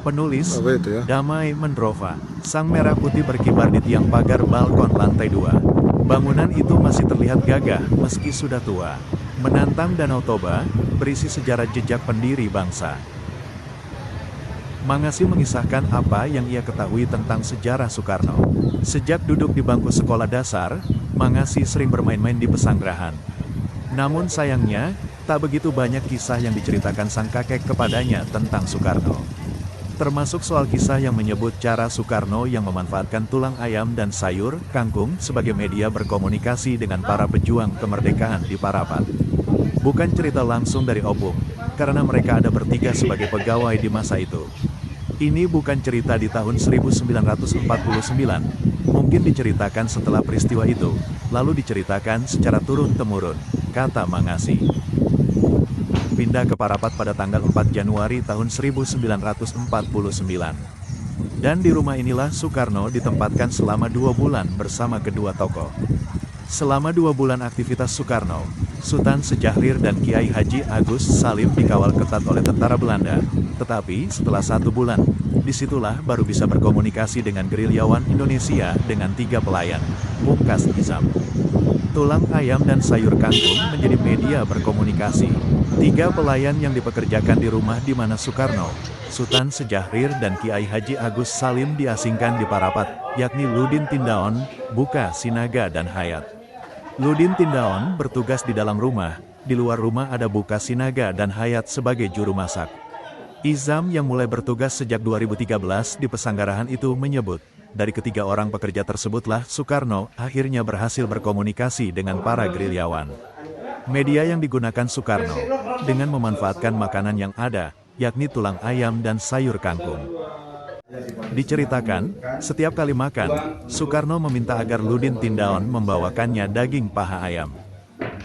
Penulis, Apa itu ya? Damai Mendrova. Sang merah putih berkibar di tiang pagar balkon lantai 2. Bangunan itu masih terlihat gagah meski sudah tua. Menantang Danau Toba, berisi sejarah jejak pendiri bangsa. Mangasi mengisahkan apa yang ia ketahui tentang sejarah Soekarno. Sejak duduk di bangku sekolah dasar, Mangasi sering bermain-main di pesanggerahan. Namun sayangnya, tak begitu banyak kisah yang diceritakan sang kakek kepadanya tentang Soekarno. Termasuk soal kisah yang menyebut cara Soekarno yang memanfaatkan tulang ayam dan sayur, kangkung, sebagai media berkomunikasi dengan para pejuang kemerdekaan di Parapat. Bukan cerita langsung dari Opung, karena mereka ada bertiga sebagai pegawai di masa itu. Ini bukan cerita di tahun 1949, mungkin diceritakan setelah peristiwa itu, lalu diceritakan secara turun-temurun, kata Mangasi. Pindah ke Parapat pada tanggal 4 Januari tahun 1949. Dan di rumah inilah Soekarno ditempatkan selama 2 bulan bersama kedua tokoh. Selama 2 bulan aktivitas Soekarno, Sultan Sejahrir dan Kiai Haji Agus Salim dikawal ketat oleh tentara Belanda. Tetapi setelah 1 bulan, disitulah baru bisa berkomunikasi dengan gerilyawan Indonesia dengan 3 pelayan, pungkas Izam. Tulang ayam dan sayur kangkung menjadi media berkomunikasi. 3 pelayan yang dipekerjakan di rumah di mana Soekarno, Sultan Sejahrir dan Kiai Haji Agus Salim diasingkan di Parapat, yakni Ludin Tindaon, Buka Sinaga dan Hayat. Ludin Tindaon bertugas di dalam rumah, di luar rumah ada Buka Sinaga dan Hayat sebagai juru masak. Izam yang mulai bertugas sejak 2013 di pesanggerahan itu menyebut, dari ketiga orang pekerja tersebutlah Soekarno akhirnya berhasil berkomunikasi dengan para gerilyawan. Media yang digunakan Soekarno, dengan memanfaatkan makanan yang ada, yakni tulang ayam dan sayur kangkung. Diceritakan, setiap kali makan, Soekarno meminta agar Ludin Tindaon membawakannya daging paha ayam.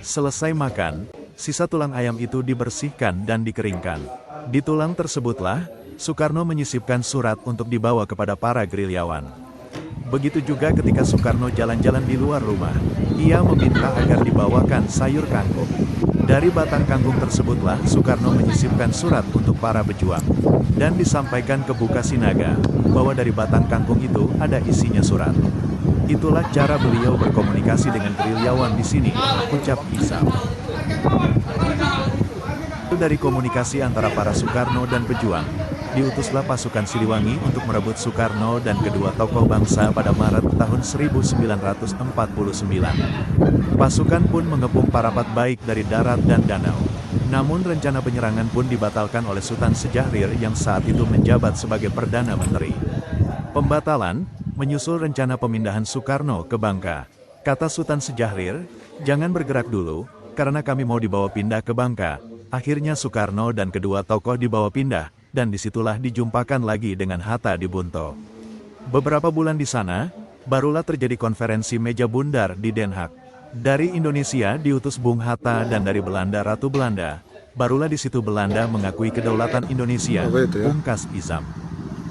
Selesai makan, sisa tulang ayam itu dibersihkan dan dikeringkan. Di tulang tersebutlah, Soekarno menyisipkan surat untuk dibawa kepada para gerilyawan. Begitu juga ketika Soekarno jalan-jalan di luar rumah, ia meminta agar dibawakan sayur kangkung. Dari batang kangkung tersebutlah Soekarno menyisipkan surat untuk para pejuang. Dan disampaikan ke Buka Sinaga, bahwa dari batang kangkung itu ada isinya surat. Itulah cara beliau berkomunikasi dengan gerilyawan di sini, ucap Izam. Dari komunikasi antara para Soekarno dan pejuang, diutuslah pasukan Siliwangi untuk merebut Soekarno dan kedua tokoh bangsa pada Maret tahun 1949. Pasukan pun mengepung Parapat baik dari darat dan danau. Namun rencana penyerangan pun dibatalkan oleh Sultan Sejahrir yang saat itu menjabat sebagai Perdana Menteri. Pembatalan menyusul rencana pemindahan Soekarno ke Bangka. Kata Sultan Sejahrir, jangan bergerak dulu, karena kami mau dibawa pindah ke Bangka. Akhirnya Soekarno dan kedua tokoh dibawa pindah, dan disitulah dijumpakan lagi dengan Hatta di Bunto. Beberapa bulan di sana, barulah terjadi konferensi meja bundar di Den Haag. Dari Indonesia diutus Bung Hatta dan dari Belanda Ratu Belanda. Barulah di situ Belanda mengakui kedaulatan Indonesia, pungkas Izam.